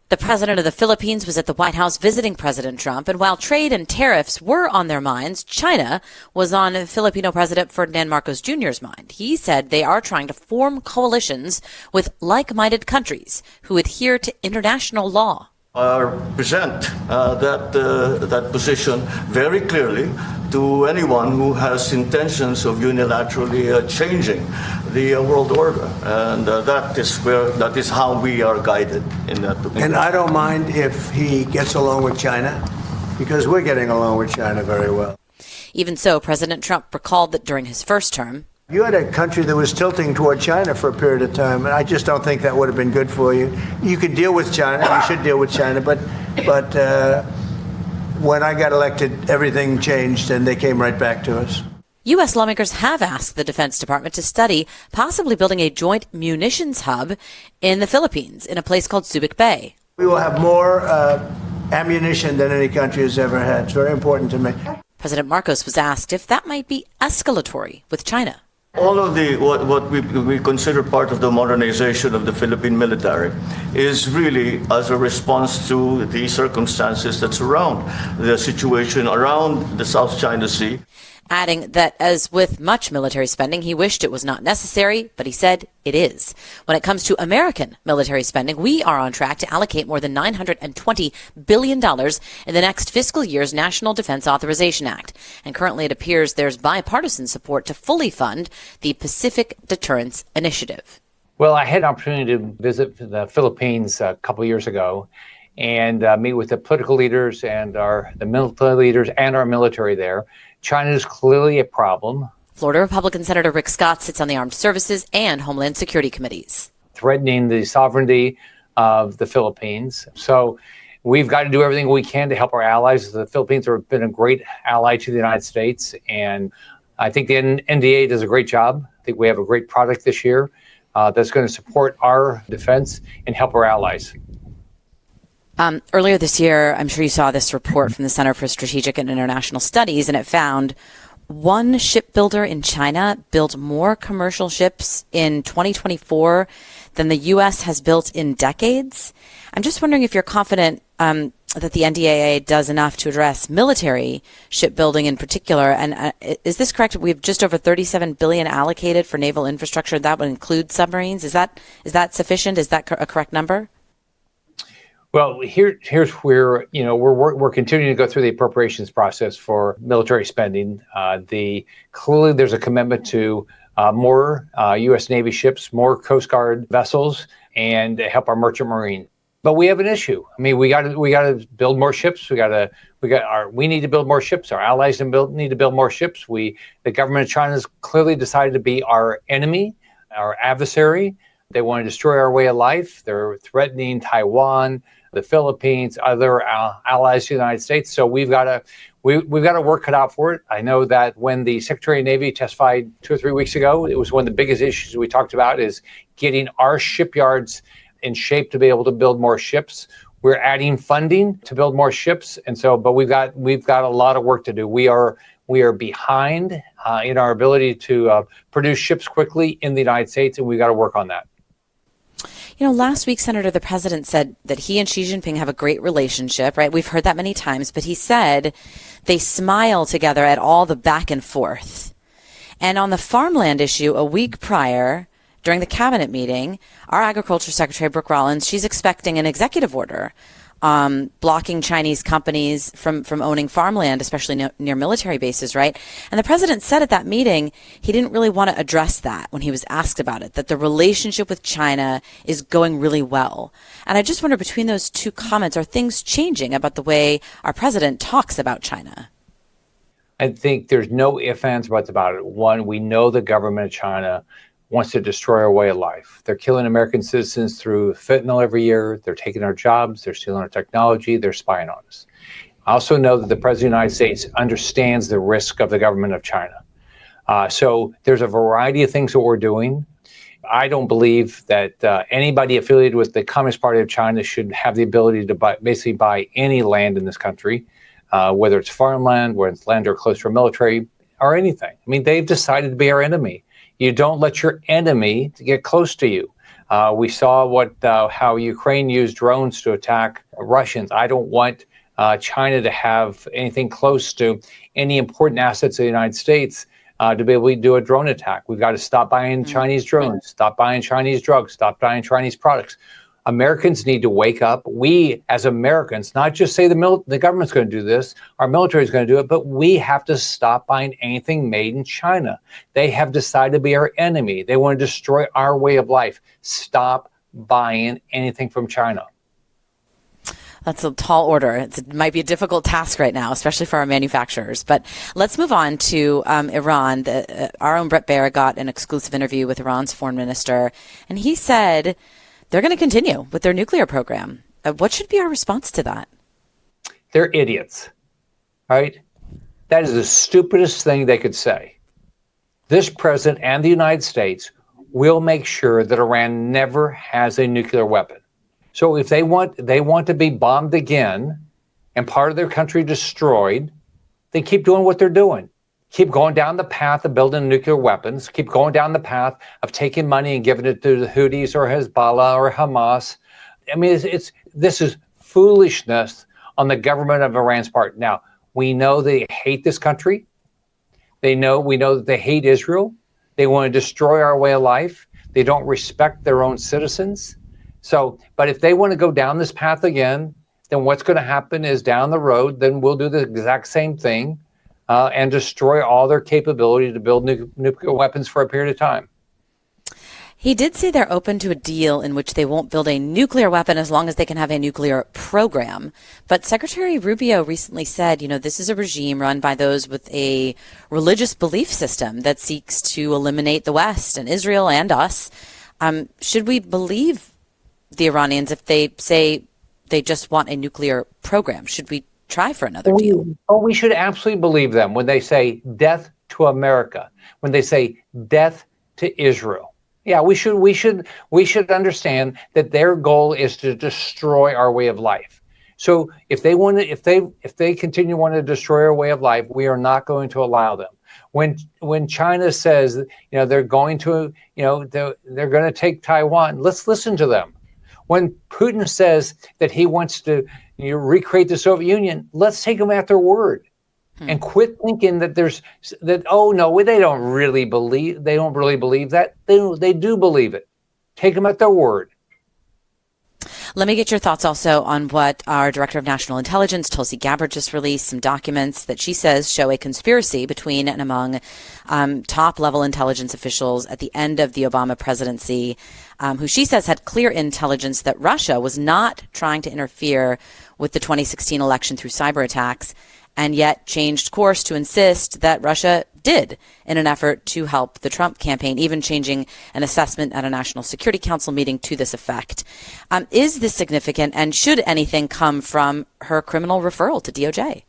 The president of the Philippines was at the White House visiting President Trump, and while trade and tariffs were on their minds, China was on Filipino President Ferdinand Marcos Jr.'s mind. He said they are trying to form coalitions with like-minded countries who adhere to international law. Present that position very clearly to anyone who has intentions of unilaterally changing the world order, and that is how we are guided in that. And I don't mind if he gets along with China, because we're getting along with China very well. Even so, President Trump recalled that during his first term, you had a country that was tilting toward China for a period of time, and I just don't think that would have been good for you. You could deal with China, you should deal with China, but when I got elected, everything changed, and they came right back to us. U.S. lawmakers have asked the Defense Department to study possibly building a joint munitions hub in the Philippines in a place called Subic Bay. We will have more ammunition than any country has ever had. It's very important to me. President Marcos was asked if that might be escalatory with China. All of what we consider part of the modernization of the Philippine military is really as a response to the circumstances that surround the situation around the South China Sea. Adding that, as with much military spending, he wished it was not necessary, but he said it is. When it comes to American military spending, we are on track to allocate more than $920 billion in the next fiscal year's National Defense Authorization Act. And currently it appears there's bipartisan support to fully fund the Pacific Deterrence Initiative. Well, I had an opportunity to visit the Philippines a couple of years ago and meet with the political leaders and the military leaders and our military there. China is clearly a problem. Florida Republican Senator Rick Scott sits on the Armed Services and Homeland Security committees. Threatening the sovereignty of the Philippines. So we've got to do everything we can to help our allies. The Philippines have been a great ally to the United States, and I think the NDA does a great job. I think we have a great product this year that's going to support our defense and help our allies. Earlier this year, I'm sure you saw this report from the Center for Strategic and International Studies, and it found one shipbuilder in China built more commercial ships in 2024 than the U.S. has built in decades. I'm just wondering if you're confident that the NDAA does enough to address military shipbuilding in particular. And is this correct? We have just over $37 billion allocated for naval infrastructure. That would include submarines. Is that sufficient? Is that a correct number? Well, here's where we're continuing to go through the appropriations process for military spending. Clearly there's a commitment to more U.S. Navy ships, more Coast Guard vessels, and help our merchant marine. But we have an issue. I mean, we got to build more ships. We need to build more ships. Our allies need to build more ships. The government of China has clearly decided to be our enemy, our adversary. They want to destroy our way of life. They're threatening Taiwan, the Philippines, other allies to the United States. So we've got to work cut out for it. I know that when the Secretary of Navy testified 2 or 3 weeks ago, it was one of the biggest issues we talked about is getting our shipyards in shape to be able to build more ships. We're adding funding to build more ships, but we've got a lot of work to do. We are behind in our ability to produce ships quickly in the United States, and we've got to work on that. Last week, Senator, the president said that he and Xi Jinping have a great relationship, right? We've heard that many times, but he said they smile together at all the back and forth. And on the farmland issue, a week prior, during the cabinet meeting, our Agriculture Secretary, Brooke Rollins, she's expecting an executive order blocking Chinese companies from owning farmland, especially near military bases, right? And the president said at that meeting he didn't really want to address that when he was asked about it, that the relationship with China is going really well. And I just wonder, between those two comments, are things changing about the way our president talks about China? I think there's no ifs, ands, buts about it. One, we know the government of China wants to destroy our way of life. They're killing American citizens through fentanyl every year. They're taking our jobs. They're stealing our technology. They're spying on us. I also know that the President of the United States understands the risk of the government of China. So there's a variety of things that we're doing. I don't believe that anybody affiliated with the Communist Party of China should have the ability to basically buy any land in this country, whether it's farmland, whether it's land or close to a military, or anything. I mean, they've decided to be our enemy. You don't let your enemy get close to you. We saw how Ukraine used drones to attack Russians. I don't want China to have anything close to any important assets of the United States to be able to do a drone attack. We've got to stop buying Chinese drones, stop buying Chinese drugs, stop buying Chinese products. Americans need to wake up. We, as Americans, not just say the government's going to do this, our military is going to do it, but we have to stop buying anything made in China. They have decided to be our enemy. They want to destroy our way of life. Stop buying anything from China. That's a tall order. It might be a difficult task right now, especially for our manufacturers. But let's move on to Iran. Our own Brett Baer got an exclusive interview with Iran's foreign minister, and he said they're going to continue with their nuclear program. What should be our response to that? They're idiots, right? That is the stupidest thing they could say. This president and the United States will make sure that Iran never has a nuclear weapon. So if they want to be bombed again and part of their country destroyed, then keep doing what they're doing. Keep going down the path of building nuclear weapons. Keep going down the path of taking money and giving it to the Houthis or Hezbollah or Hamas. I mean, this is foolishness on the government of Iran's part. Now, we know they hate this country. We know that they hate Israel. They want to destroy our way of life. They don't respect their own citizens. But if they want to go down this path again, then what's going to happen is down the road, then we'll do the exact same thing. And destroy all their capability to build nuclear weapons for a period of time. He did say they're open to a deal in which they won't build a nuclear weapon as long as they can have a nuclear program. But Secretary Rubio recently said, this is a regime run by those with a religious belief system that seeks to eliminate the West and Israel and us. Should we believe the Iranians if they say they just want a nuclear program? Should we try for another deal? Oh, we should absolutely believe them when they say death to America, when they say death to Israel. Yeah, we should understand that their goal is to destroy our way of life. So if they continue to want to destroy our way of life, we are not going to allow them. When China says they're going to they're going to take Taiwan, let's listen to them. When Putin says that he wants to recreate the Soviet Union, let's take them at their word and quit thinking that oh no, they don't really believe that. They do believe it. Take them at their word. Let me get your thoughts also on what our Director of National Intelligence, Tulsi Gabbard, just released, some documents that she says show a conspiracy between and among top-level intelligence officials at the end of the Obama presidency, who she says had clear intelligence that Russia was not trying to interfere with the 2016 election through cyber attacks, and yet changed course to insist that Russia did in an effort to help the Trump campaign, even changing an assessment at a National Security Council meeting to this effect. Is this significant, and should anything come from her criminal referral to DOJ?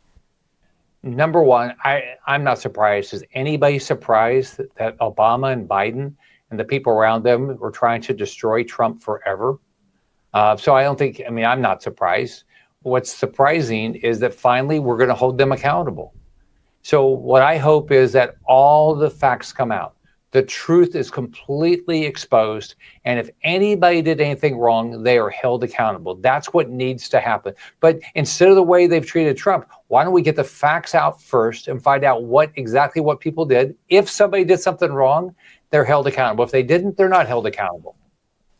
Number one, I'm not surprised. Is anybody surprised that Obama and Biden and the people around them were trying to destroy Trump forever? So I'm not surprised. What's surprising is that finally we're going to hold them accountable. So what I hope is that all the facts come out. The truth is completely exposed. And if anybody did anything wrong, they are held accountable. That's what needs to happen. But instead of the way they've treated Trump, why don't we get the facts out first and find out exactly what people did? If somebody did something wrong, they're held accountable. If they didn't, they're not held accountable.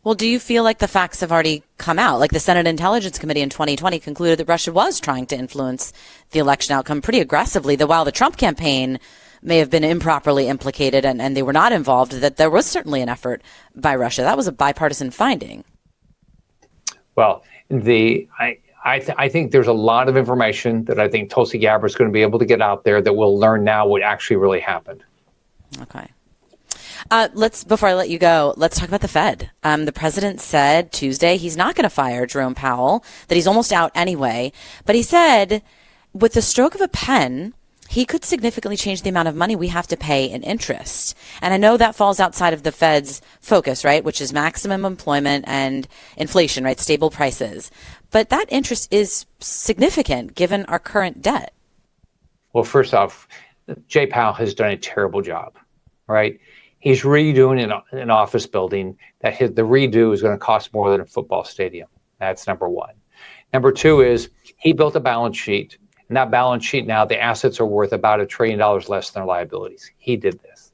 Well, do you feel like the facts have already come out? Like the Senate Intelligence Committee in 2020 concluded that Russia was trying to influence the election outcome pretty aggressively, that while the Trump campaign may have been improperly implicated and they were not involved, that there was certainly an effort by Russia. That was a bipartisan finding. Well, I think there's a lot of information that I think Tulsi Gabbard is going to be able to get out there that we'll learn now what actually really happened. Okay. Before I let you go, let's talk about the Fed. The president said Tuesday he's not going to fire Jerome Powell, that he's almost out anyway. But he said with the stroke of a pen, he could significantly change the amount of money we have to pay in interest. And I know that falls outside of the Fed's focus, right, which is maximum employment and inflation, right, stable prices. But that interest is significant given our current debt. Well, first off, Jay Powell has done a terrible job, right? He's redoing an office building that the redo is going to cost more than a football stadium. That's number one. Number two is he built a balance sheet. And that balance sheet now, the assets are worth about $1 trillion less than their liabilities. He did this.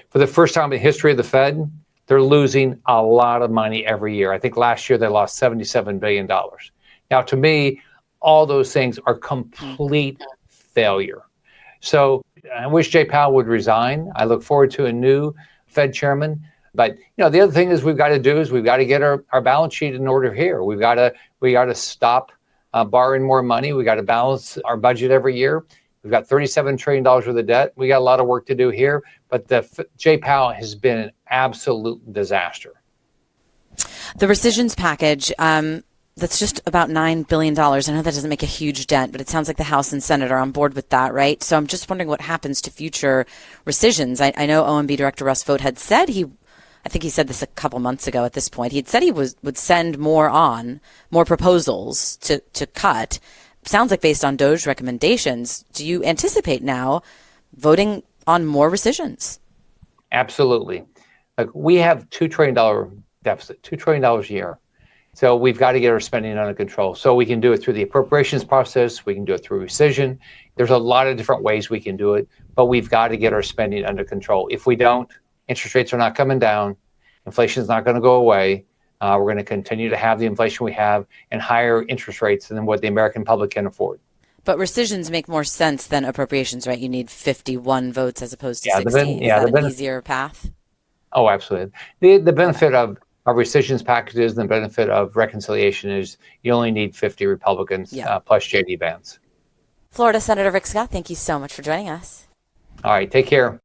For the first time in the history of the Fed, they're losing a lot of money every year. I think last year they lost $77 billion. Now, to me, all those things are complete failure. So I wish Jay Powell would resign. I look forward to a new Fed chairman. But the other thing is we've got to get our balance sheet in order here. We got to stop borrowing more money. We got to balance our budget every year. We've got $37 trillion worth of debt. We got a lot of work to do here. But Jay Powell has been an absolute disaster. The rescissions package, that's just about $9 billion. I know that doesn't make a huge dent, but it sounds like the House and Senate are on board with that, right? So I'm just wondering what happens to future rescissions. I know OMB Director Russ Vought had said I think he said this a couple months ago at this point. He had said he would send more proposals to cut. Sounds like based on DOJ recommendations. Do you anticipate now voting on more rescissions? Absolutely. Like we have $2 trillion deficit, $2 trillion a year. So we've got to get our spending under control. So we can do it through the appropriations process. We can do it through rescission. There's a lot of different ways we can do it, but we've got to get our spending under control. If we don't, interest rates are not coming down. Inflation is not going to go away. We're going to continue to have the inflation we have and higher interest rates than what the American public can afford. But rescissions make more sense than appropriations, right? You need 51 votes as opposed to 60. Is that an easier path? Oh, absolutely. The benefit of rescissions packages and the benefit of reconciliation is you only need 50 Republicans plus J.D. Vance. Florida Senator Rick Scott, thank you so much for joining us. All right, take care.